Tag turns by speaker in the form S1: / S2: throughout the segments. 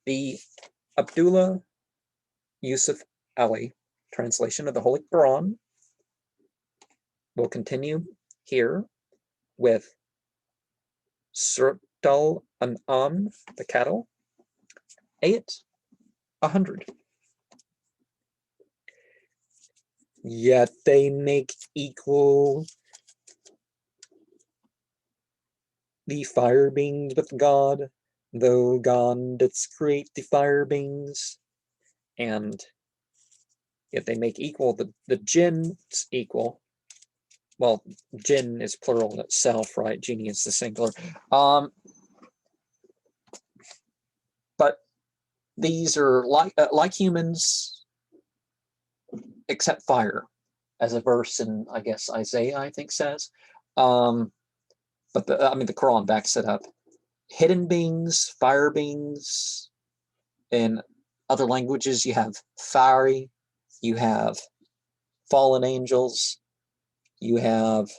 S1: The Abdullah Yusuf Ali translation of the Holy Quran will continue here with Surat al-An'am, the cattle, Ayat 100. Yet they make equal the fire beings with God, though God didst create the fire beings, and yet they make equal the jinns equal. Well, jinn is plural in itself, right? Genie is the singular. But these are like humans, except fire, as a verse in, I guess, Isaiah, I think, says. But the Quran backs it up. Hidden beings, fire beings. In other languages, you have fiery, you have fallen angels, you have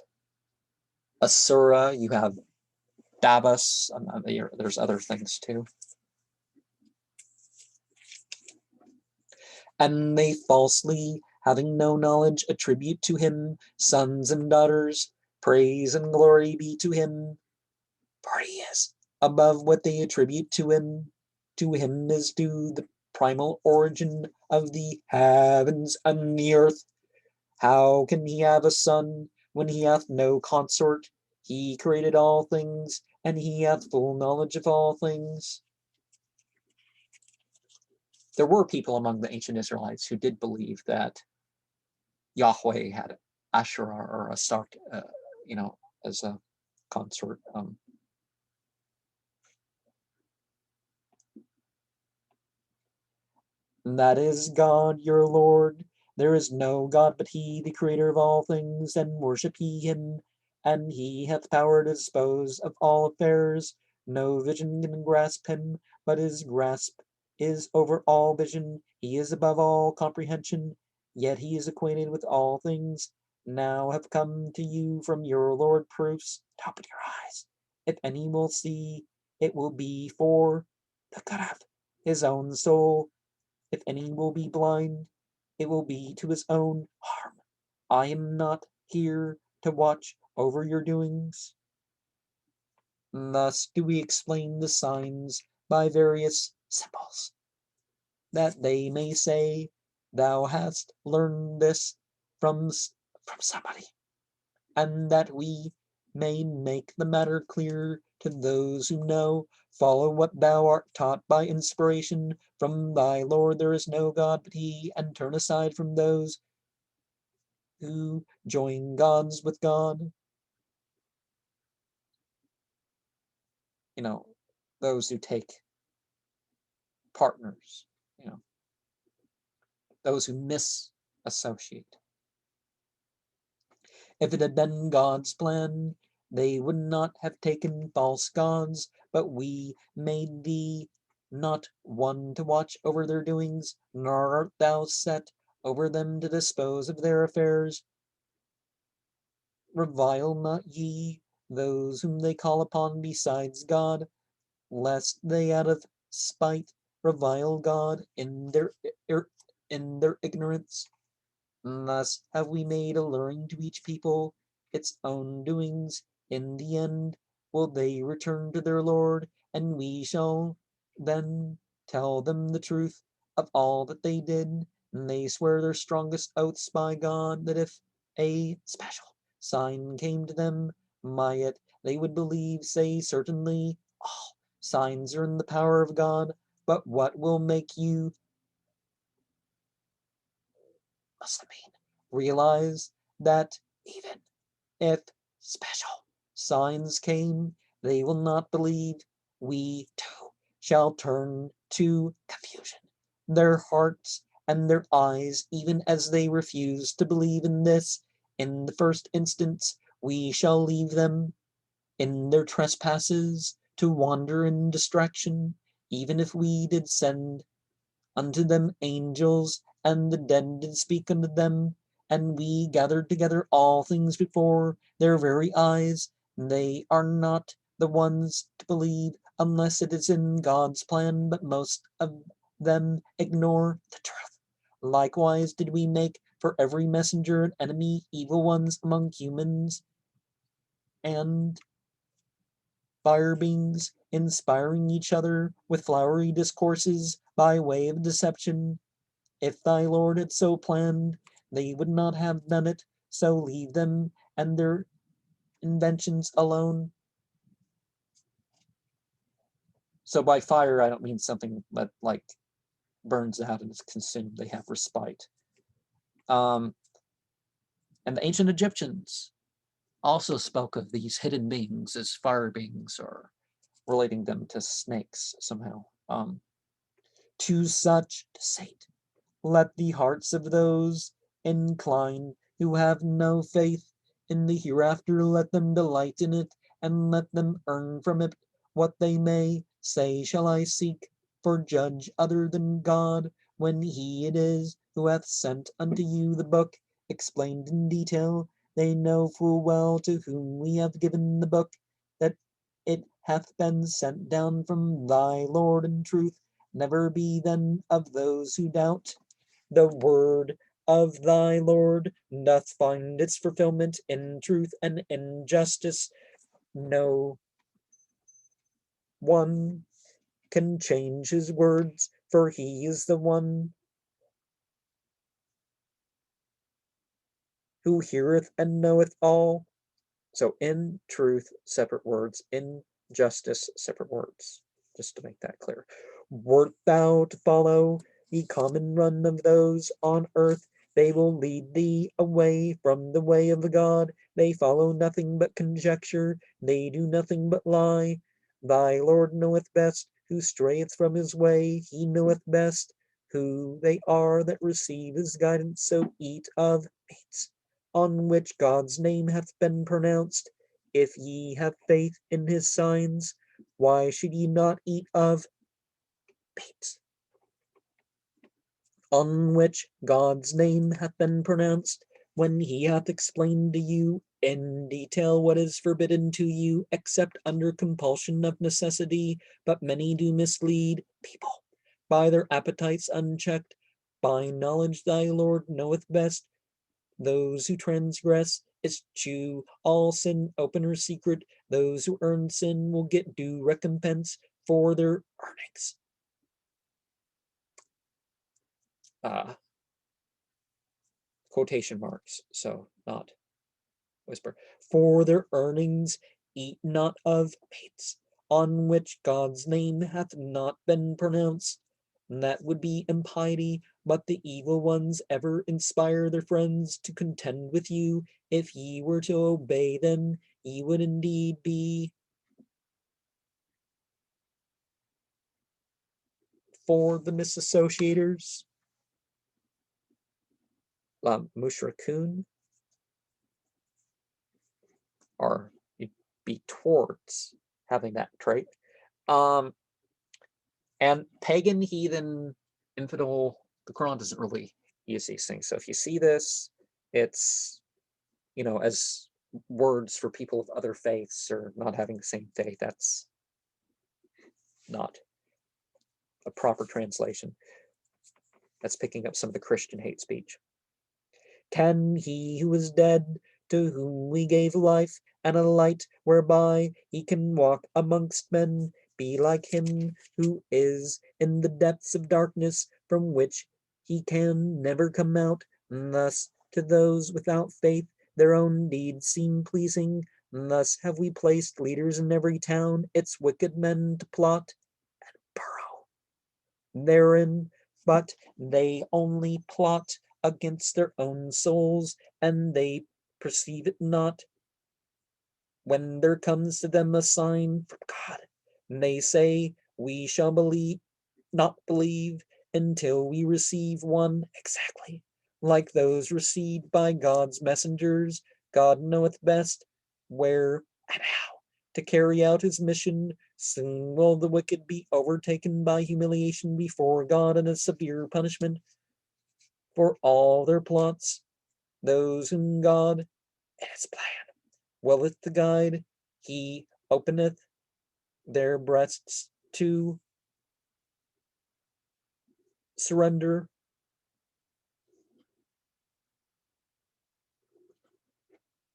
S1: Asura, you have Dabas. There's other things too. And they falsely, having no knowledge, attribute to him sons and daughters. Praise and glory be to him, for he is above what they attribute to him. To him is due the primal origin of the heavens and the earth. How can he have a son when he hath no consort? He created all things, and he hath full knowledge of all things. There were people among the ancient Israelites who did believe that Yahweh had Asherah or Astarte, as a consort. And that is God, your Lord. There is no God but he, the creator of all things, and worship ye him. And he hath power to dispose of all affairs. No vision can grasp him, but his grasp is over all vision. He is above all comprehension, yet he is acquainted with all things. Now have come to you from your Lord proofs. Open your eyes. If any will see, it will be for the good of his own soul. If any will be blind, it will be to his own harm. I am not here to watch over your doings. Thus do we explain the signs by various symbols, that they may say, thou hast learned this from somebody, and that we may make the matter clear to those who know. Follow what thou art taught by inspiration from thy Lord. There is no God but he, and turn aside from those who join gods with God. Those who take partners, those who misassociate. If it had been God's plan, they would not have taken false gods, but we made thee not one to watch over their doings, nor art thou set over them to dispose of their affairs. Revile not ye those whom they call upon besides God, lest they out of spite revile God in their ignorance. Thus have we made alluring to each people its own doings. In the end will they return to their Lord, and we shall then tell them the truth of all that they did. And they swear their strongest oaths by God that if a special sign came to them, by it they would believe. Say certainly all signs are in the power of God, but what will make you Muslimin realize that even if special signs came, they will not believe. We too shall turn to confusion their hearts and their eyes, even as they refuse to believe in this. In the first instance, we shall leave them in their trespasses to wander in distraction, even if we did send unto them angels, and the dead did speak unto them, and we gathered together all things before their very eyes. They are not the ones to believe, unless it is in God's plan, but most of them ignore the truth. Likewise did we make for every messenger an enemy, evil ones among humans, and fire beings, inspiring each other with flowery discourses by way of deception. If thy Lord had so planned, they would not have done it, so leave them and their inventions alone. So by fire, I don't mean something that like burns out and is consumed. They have respite. And the ancient Egyptians also spoke of these hidden beings as fire beings, or relating them to snakes somehow. To such to Satan, let the hearts of those incline who have no faith in the hereafter, let them delight in it, and let them earn from it what they may. Say, shall I seek for judge other than God, when he it is who hath sent unto you the book, explained in detail? They know full well to whom we have given the book, that it hath been sent down from thy Lord in truth. Never be then of those who doubt. The word of thy Lord doth find its fulfillment in truth and in justice. No one can change his words, for he is the one who heareth and knoweth all. So in truth, separate words. In justice, separate words. Just to make that clear. Wert thou to follow the common run of those on earth, they will lead thee away from the way of God. They follow nothing but conjecture, they do nothing but lie. Thy Lord knoweth best who strayeth from his way, he knoweth best who they are that receive his guidance. So eat of meats on which God's name hath been pronounced. If ye have faith in his signs, why should ye not eat of meats on which God's name hath been pronounced, when he hath explained to you in detail what is forbidden to you, except under compulsion of necessity? But many do mislead people by their appetites unchecked. By knowledge thy Lord knoweth best those who transgress, eschew all sin, open or secret. Those who earn sin will get due recompense for their earnings. Quotation marks, so not whisper. For their earnings eat not of meats on which God's name hath not been pronounced. That would be impiety, but the evil ones ever inspire their friends to contend with you. If ye were to obey them, ye would indeed be for the misassociators. Mushrikun, or you'd be towards having that trait. And pagan, heathen, infidel, the Quran doesn't really use these things. So if you see this, it's, as words for people of other faiths or not having the same faith. That's not a proper translation. That's picking up some of the Christian hate speech. Can he who is dead, to whom we gave life and a light whereby he can walk amongst men, be like him who is in the depths of darkness, from which he can never come out? Thus to those without faith their own deeds seem pleasing. Thus have we placed leaders in every town, its wicked men to plot and burrow therein, but they only plot against their own souls, and they perceive it not. When there comes to them a sign from God, they say, we shall not believe until we receive one exactly like those received by God's messengers. God knoweth best where and how to carry out his mission. Soon will the wicked be overtaken by humiliation before God and a severe punishment for all their plots. Those whom God in his plan willeth to guide, he openeth their breasts to surrender.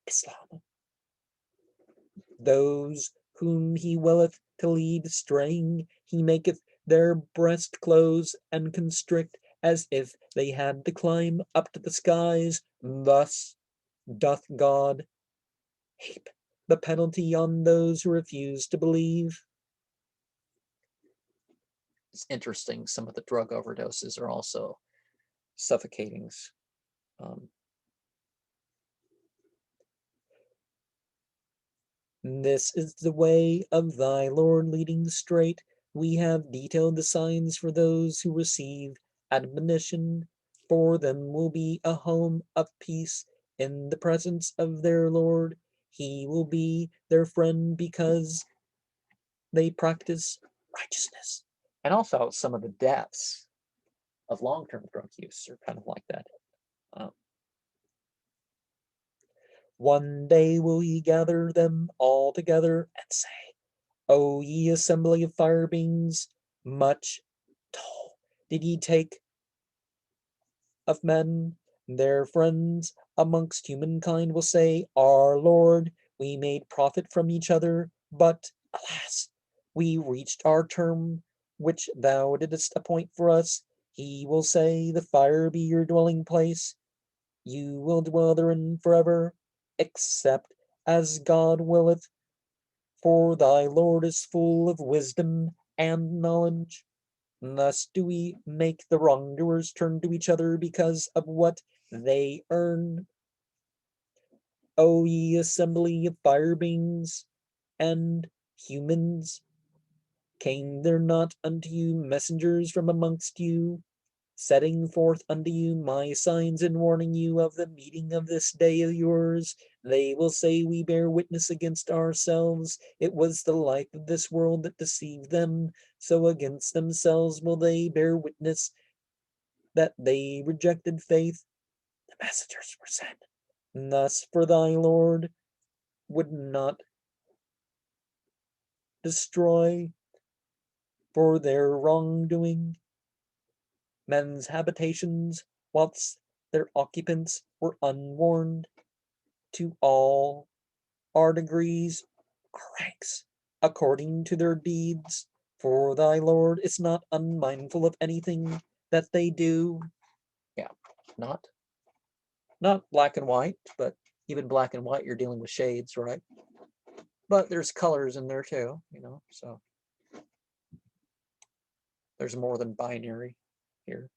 S1: Islam. Those whom he willeth to lead straying, he maketh their breast close and constrict, as if they had to climb up to the skies. Thus doth God heap the penalty on those who refuse to believe. It's interesting, some of the drug overdoses are also suffocatings. This is the way of thy Lord leading straight. We have detailed the signs for those who receive admonition. For them will be a home of peace in the presence of their Lord. He will be their friend because they practice righteousness. And also, some of the deaths of long-term drug use are kind of like that. One day will he gather them all together and say, O ye assembly of fire beings, much toll did ye take of men. Their friends amongst humankind will say, Our Lord, we made profit from each other, but alas, we reached our term, which thou didst appoint for us. He will say, The fire be your dwelling place. You will dwell therein forever, except as God willeth. For thy Lord is full of wisdom and knowledge. Thus do we make the wrongdoers turn to each other because of what they earn. O ye assembly of fire beings and humans, came there not unto you messengers from amongst you, setting forth unto you my signs and warning you of the meeting of this day of yours? They will say, We bear witness against ourselves. It was the life of this world that deceived them. So against themselves will they bear witness that they rejected faith. The messengers were sent. Thus, for thy Lord would not destroy for their wrongdoing men's habitations, whilst their occupants were unwarned. To all our degrees, our ranks, according to their deeds. For thy Lord is not unmindful of anything that they do. Yeah, not black and white, but even black and white, you're dealing with shades, right? But there's colors in there too, so there's more than binary here.